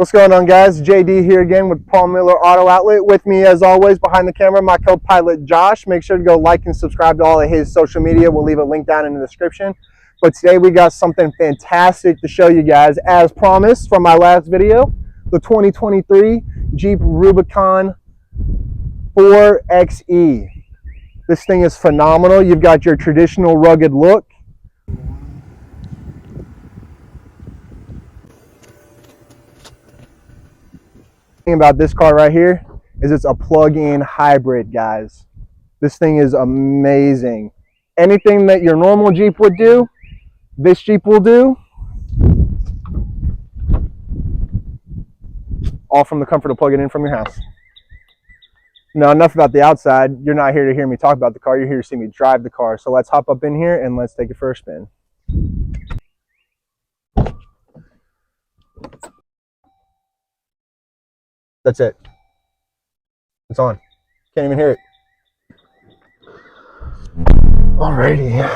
What's going on, guys? JD here again with Paul Miller Auto Outlet. With me, as always, behind the camera, my co-pilot Josh. Make sure to go like and subscribe to all of his social media. We'll leave a link down in the description. But today we got something fantastic to show you guys. As promised from my last video, the 2023 Jeep Rubicon 4xe. This thing is phenomenal. You've got your traditional rugged look. About this car right here is it's a plug-in hybrid, guys. This thing is amazing. Anything that your normal Jeep would do, this Jeep will do, all from the comfort of plugging in from your house. Now, enough about the outside. You're not here to hear me talk about the car, you're here to see me drive the car. So let's hop up in here and let's take it for a spin. That's it. It's on. Can't even hear it. Alrighty.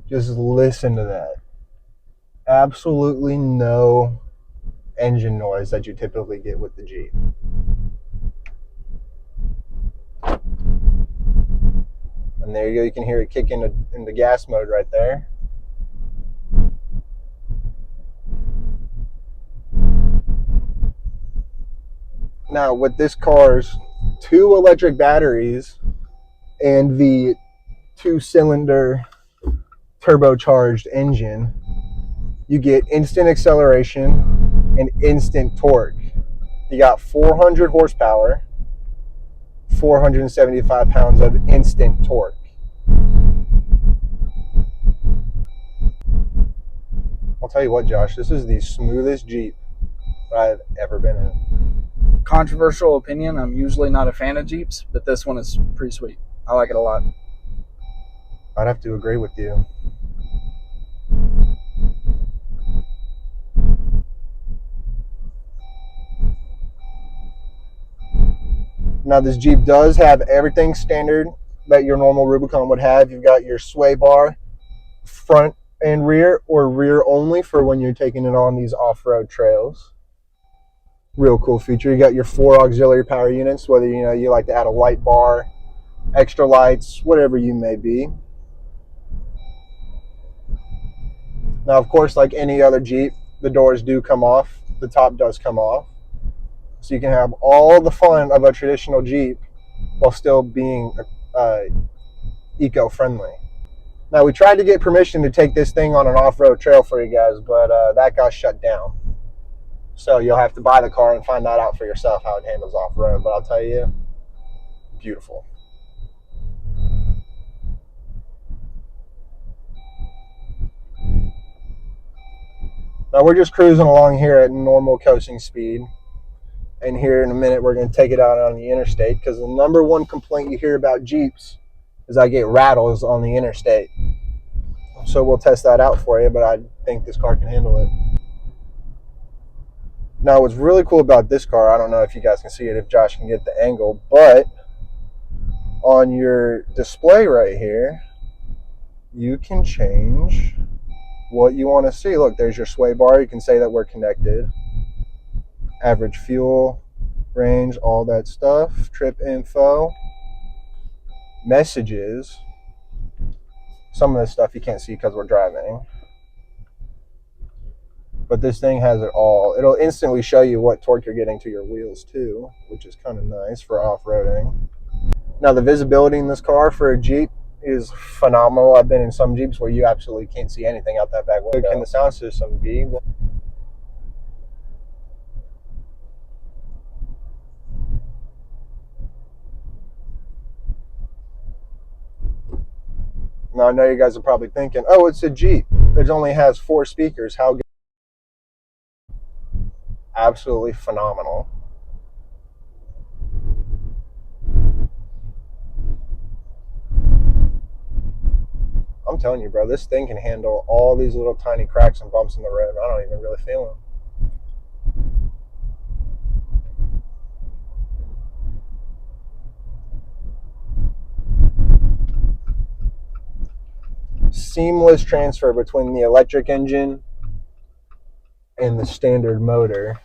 Just listen to that. Absolutely no engine noise that you typically get with the Jeep. And there you go, you can hear it kick into gas mode right there. Now, with this car's 2 electric batteries and the 2-cylinder turbocharged engine, you get instant acceleration and instant torque. You got 400 horsepower, 475 pounds of instant torque. I'll tell you what, Josh, this is the smoothest Jeep I've ever been in. Controversial opinion, I'm usually not a fan of Jeeps, but this one is pretty sweet. I like it a lot. I'd have to agree with you. Now, this Jeep does have everything standard that your normal Rubicon would have. You've got your sway bar, front and rear, or rear only for when you're taking it on these off-road trails. Real cool feature. You got your 4 auxiliary power units, whether you like to add a light bar, extra lights, whatever you may be. Now, of course, like any other Jeep, the doors do come off. The top does come off. So you can have all the fun of a traditional Jeep while still being eco-friendly. Now, we tried to get permission to take this thing on an off-road trail for you guys, but that got shut down. So you'll have to buy the car and find that out for yourself, how it handles off-road. But I'll tell you, beautiful. Now, we're just cruising along here at normal coasting speed. And here in a minute, we're going to take it out on the interstate, because the number one complaint you hear about Jeeps is I get rattles on the interstate. So we'll test that out for you, but I think this car can handle it. Now, what's really cool about this car, I don't know if you guys can see it, if Josh can get the angle, but on your display right here, you can change what you want to see. Look, there's your sway bar. You can say that we're connected. Average fuel, range, all that stuff. Trip info. Messages. Some of this stuff you can't see because we're driving. But this thing has it all. It'll instantly show you what torque you're getting to your wheels too, which is kind of nice for off-roading. Now, the visibility in this car for a Jeep is phenomenal. I've been in some Jeeps where you absolutely can't see anything out that back window. Can the sound system be? Now, I know you guys are probably thinking, oh, it's a Jeep. It only has 4 speakers. How good? Absolutely phenomenal. I'm telling you, bro, this thing can handle all these little tiny cracks and bumps in the road. I don't even really feel them. seamless transfer between the electric engine and the standard motor.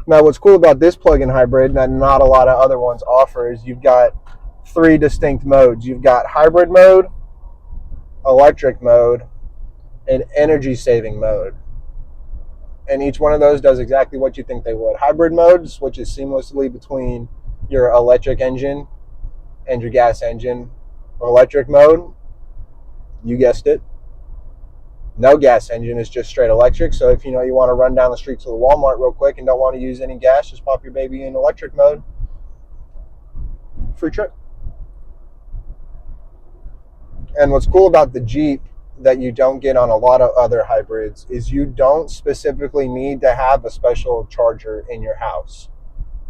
Now, what's cool about this plug-in hybrid that not a lot of other ones offer is you've got 3 distinct modes. You've got hybrid mode, electric mode, and energy saving mode. And each one of those does exactly what you think they would. Hybrid mode switches seamlessly between your electric engine and your gas engine. Electric mode, you guessed it, no gas engine, is just straight electric. So if you want to run down the street to the Walmart real quick and don't want to use any gas, just pop your baby in electric mode. Free trip. And what's cool about the Jeep that you don't get on a lot of other hybrids is you don't specifically need to have a special charger in your house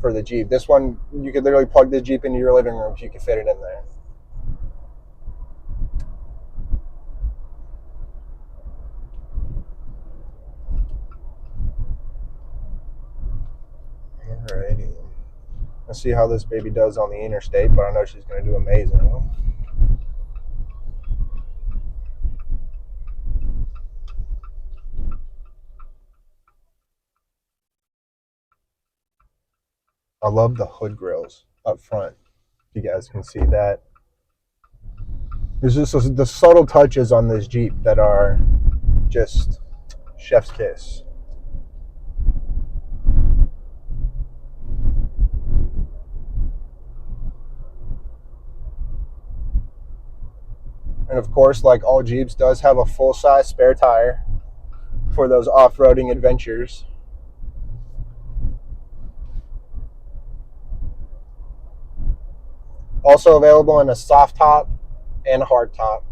for the Jeep. This one, you could literally plug the Jeep into your living room if you can fit it in there. Alrighty. Let's see how this baby does on the interstate, but I know she's going to do amazing. I love the hood grills up front. You guys can see that. There's just the subtle touches on this Jeep that are just chef's kiss. And of course, like all Jeeps, does have a full-size spare tire for those off-roading adventures. Also available in a soft top and hard top.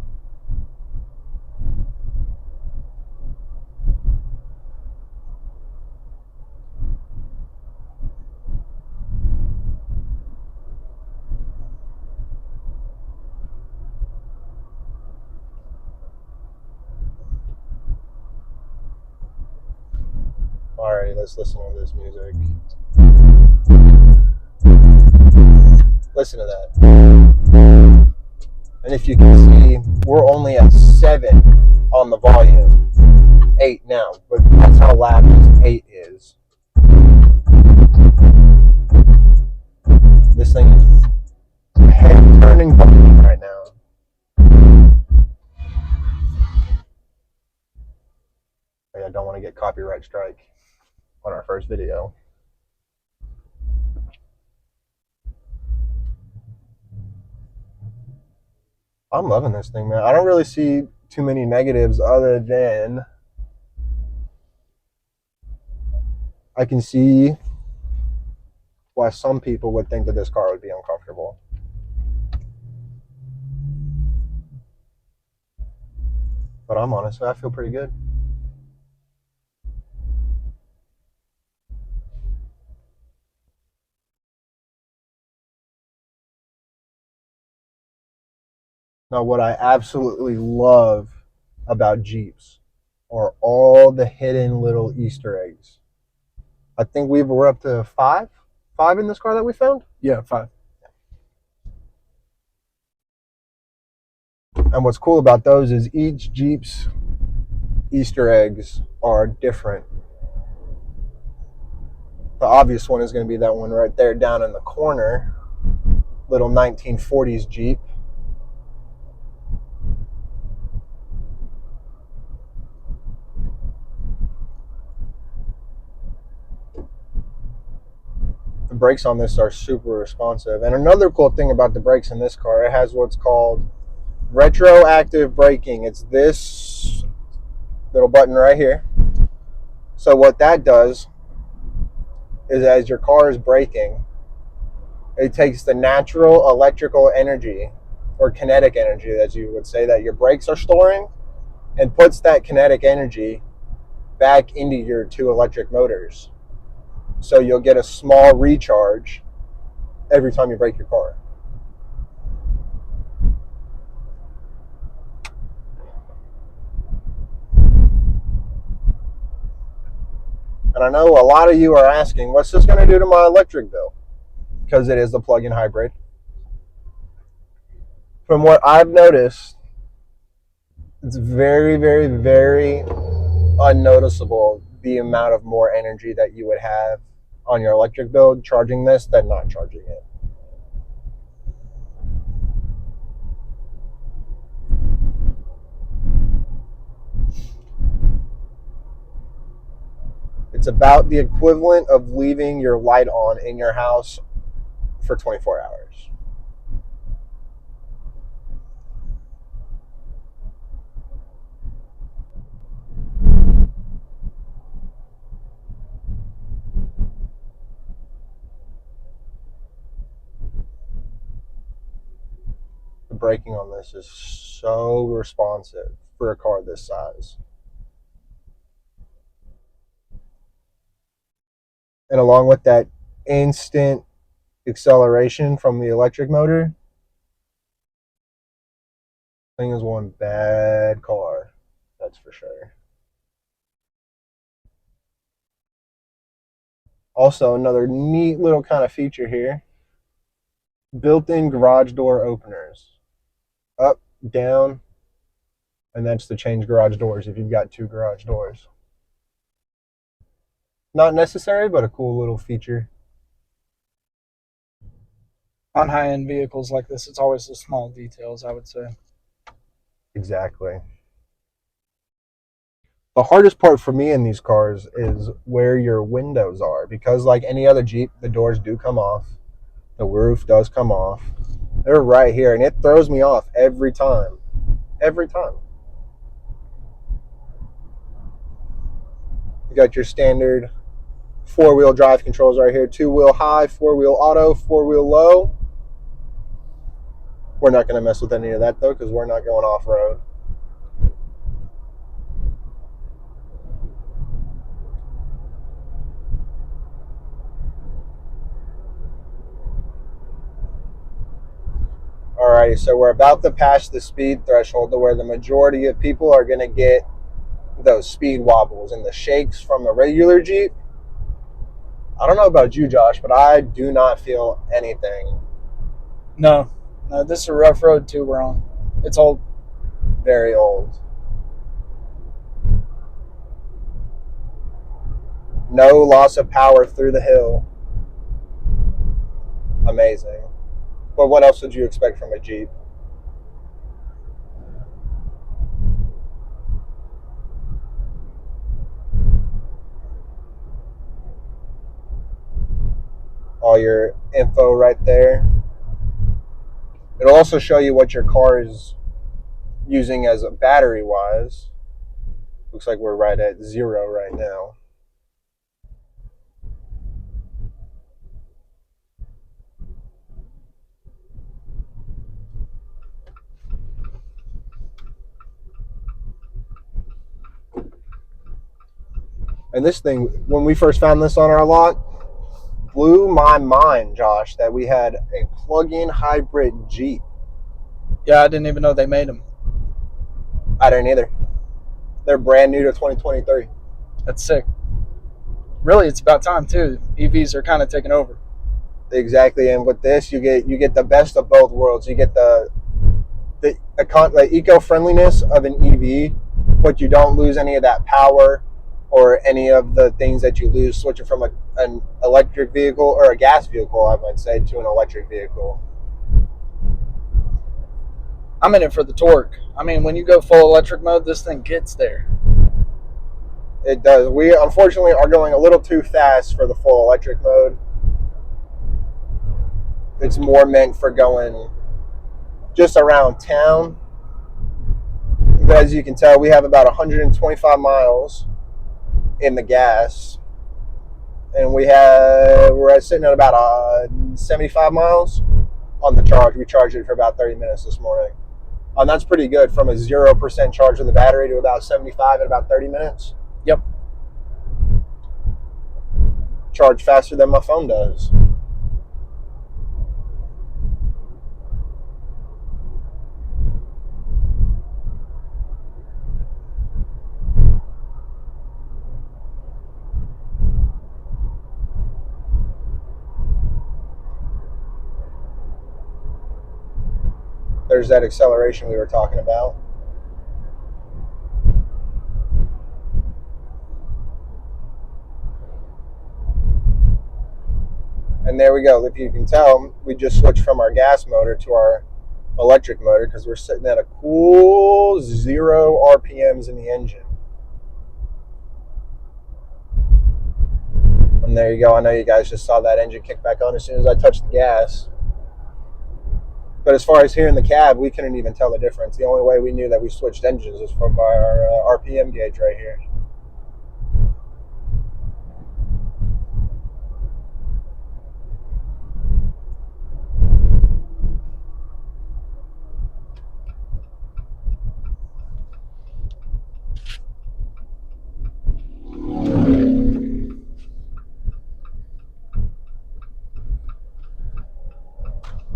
Alright, let's listen to this music. Listen to that. And if you can see, we're only at 7 on the volume. 8 now, but that's how loud this 8 is. This thing is head-turning bumping right now. I don't want to get copyright strike on our first video. I'm loving this thing, man. I don't really see too many negatives other than I can see why some people would think that this car would be uncomfortable. But I'm honestly, I feel pretty good. Now, what I absolutely love about Jeeps are all the hidden little Easter eggs. I think we're up to 5 in this car that we found. Yeah, 5. And what's cool about those is each Jeep's Easter eggs are different. The obvious one is going to be that one right there down in the corner, little 1940s Jeep. The brakes on this are super responsive. And another cool thing about the brakes in this car, it has what's called retroactive braking. It's this little button right here. So what that does is as your car is braking, it takes the natural electrical energy or kinetic energy, as you would say, that your brakes are storing, and puts that kinetic energy back into your 2 electric motors. So you'll get a small recharge every time you brake your car. And I know a lot of you are asking, what's this going to do to my electric bill? Because it is a plug-in hybrid. From what I've noticed, It's very, very, very unnoticeable the amount of more energy that you would have on your electric build charging this than not charging it. It's about the equivalent of leaving your light on in your house for 24 hours. The braking on this is so responsive for a car this size. And along with that instant acceleration from the electric motor, thing is one bad car, that's for sure. Also, another neat little kind of feature here, built-in garage door openers. Up, down, and that's to change garage doors if you've got two garage doors. Not necessary, but a cool little feature. On high-end vehicles like this, it's always the small details, I would say. Exactly. The hardest part for me in these cars is where your windows are, because like any other Jeep, the doors do come off, the roof does come off. They're right here, and it throws me off every time. Every time. You got your standard four-wheel drive controls right here. Two-wheel high, four-wheel auto, four-wheel low. We're not going to mess with any of that, though, because we're not going off-road. Alrighty, so we're about to pass the speed threshold to where the majority of people are going to get those speed wobbles and the shakes from the regular Jeep. I don't know about you, Josh, but I do not feel anything. No, this is a rough road too we're on. It's old. Very old. No loss of power through the hill. Amazing. But what else would you expect from a Jeep? All your info right there. It'll also show you what your car is using as a battery wise. Looks like we're right at 0 right now. And this thing, when we first found this on our lot, blew my mind, Josh, that we had a plug-in hybrid Jeep. Yeah, I didn't even know they made them. I didn't either. They're brand new to 2023. That's sick. Really, it's about time too. EVs are kind of taking over. Exactly, and with this, you get the best of both worlds. You get the eco-friendliness of an EV, but you don't lose any of that power or any of the things that you lose switching from an electric vehicle or a gas vehicle, I might say, to an electric vehicle. I'm in it for the torque. I mean, when you go full electric mode, this thing gets there. It does. We unfortunately are going a little too fast for the full electric mode. It's more meant for going just around town. But as you can tell, we have about 125 miles in the gas, and we're sitting at about 75 miles on the charge. We charged it for about 30 minutes this morning. And that's pretty good, from a 0% charge of the battery to about 75 in about 30 minutes. Yep. Charge faster than my phone does. There's that acceleration we were talking about. And there we go. If you can tell, we just switched from our gas motor to our electric motor because we're sitting at a cool 0 RPMs in the engine. And there you go. I know you guys just saw that engine kick back on as soon as I touched the gas. But as far as here in the cab, we couldn't even tell the difference. The only way we knew that we switched engines is from our RPM gauge right here.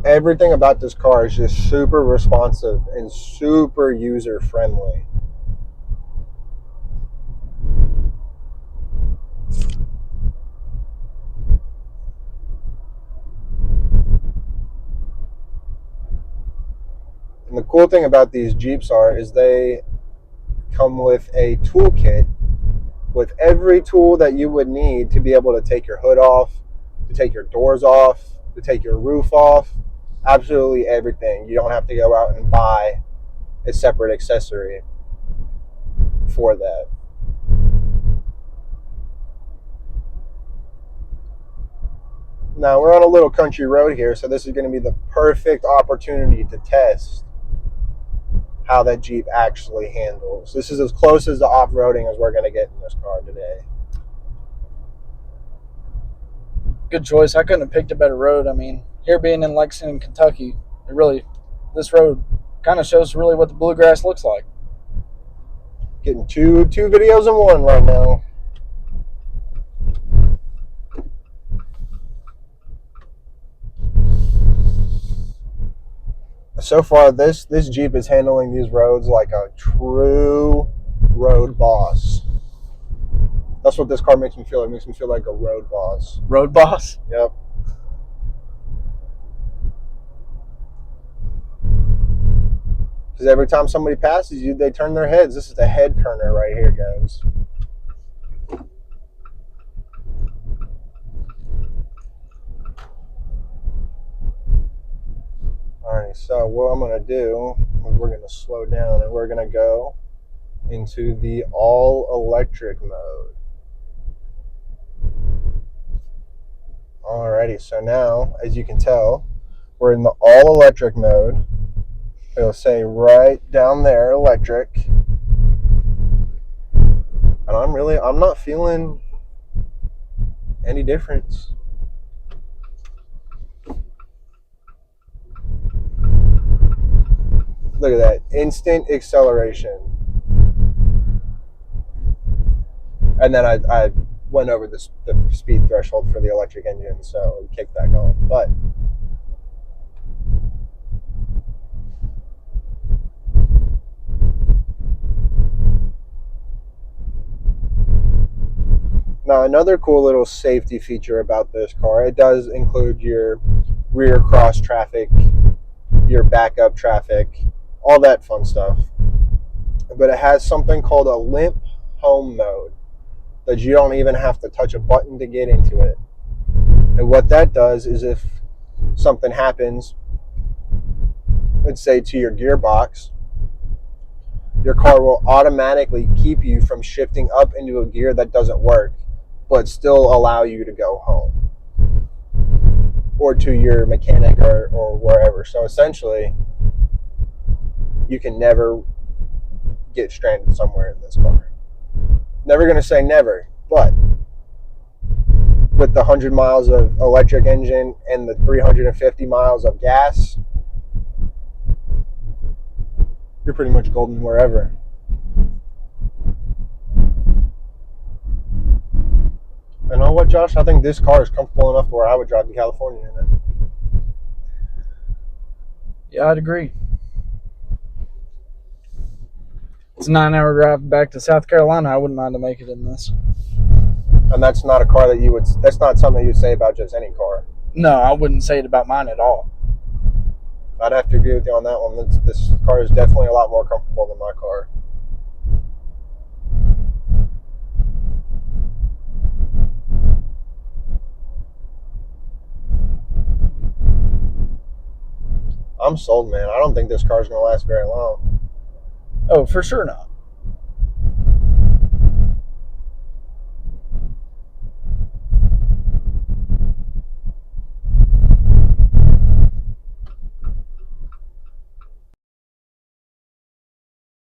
Everything about this car is just super responsive and super user friendly. And the cool thing about these Jeeps is they come with a toolkit with every tool that you would need to be able to take your hood off, to take your doors off, to take your roof off. Absolutely everything. You don't have to go out and buy a separate accessory for that. Now we're on a little country road here, so this is going to be the perfect opportunity to test how that Jeep actually handles. This is as close as the off-roading as we're going to get in this car today. Good choice. I couldn't have picked a better road. I mean, here being in Lexington, Kentucky, this road kind of shows really what the bluegrass looks like. Getting two videos in one right now. So far, this Jeep is handling these roads like a true road boss. That's what this car makes me feel. It makes me feel like a road boss. Road boss? Yep. Because every time somebody passes you, they turn their heads. This is the head turner right here, guys. Alright, so what I'm going to do is we're going to slow down and we're going to go into the all-electric mode. Alrighty, so now, as you can tell, we're in the all-electric mode. It'll say right down there, electric. And I'm not feeling any difference. Look at that, instant acceleration. And then I went over the speed threshold for the electric engine, so it kicked back on. But now another cool little safety feature about this car, it does include your rear cross traffic, your backup traffic, all that fun stuff. But it has something called a limp home mode that you don't even have to touch a button to get into it. And what that does is if something happens, let's say to your gearbox, your car will automatically keep you from shifting up into a gear that doesn't work, but still allow you to go home or to your mechanic or wherever. So essentially, you can never get stranded somewhere in this car. Never going to say never, but with the 100 miles of electric engine and the 350 miles of gas, you're pretty much golden wherever. You know what, Josh? I think this car is comfortable enough to where I would drive to California in it. Yeah, I'd agree. It's a 9-hour drive back to South Carolina. I wouldn't mind to make it in this. And that's not a car that's not something you'd say about just any car. No, I wouldn't say it about mine at all. I'd have to agree with you on that one. This car is definitely a lot more comfortable than my car. I'm sold, man. I don't think this car's gonna last very long. Oh, for sure not.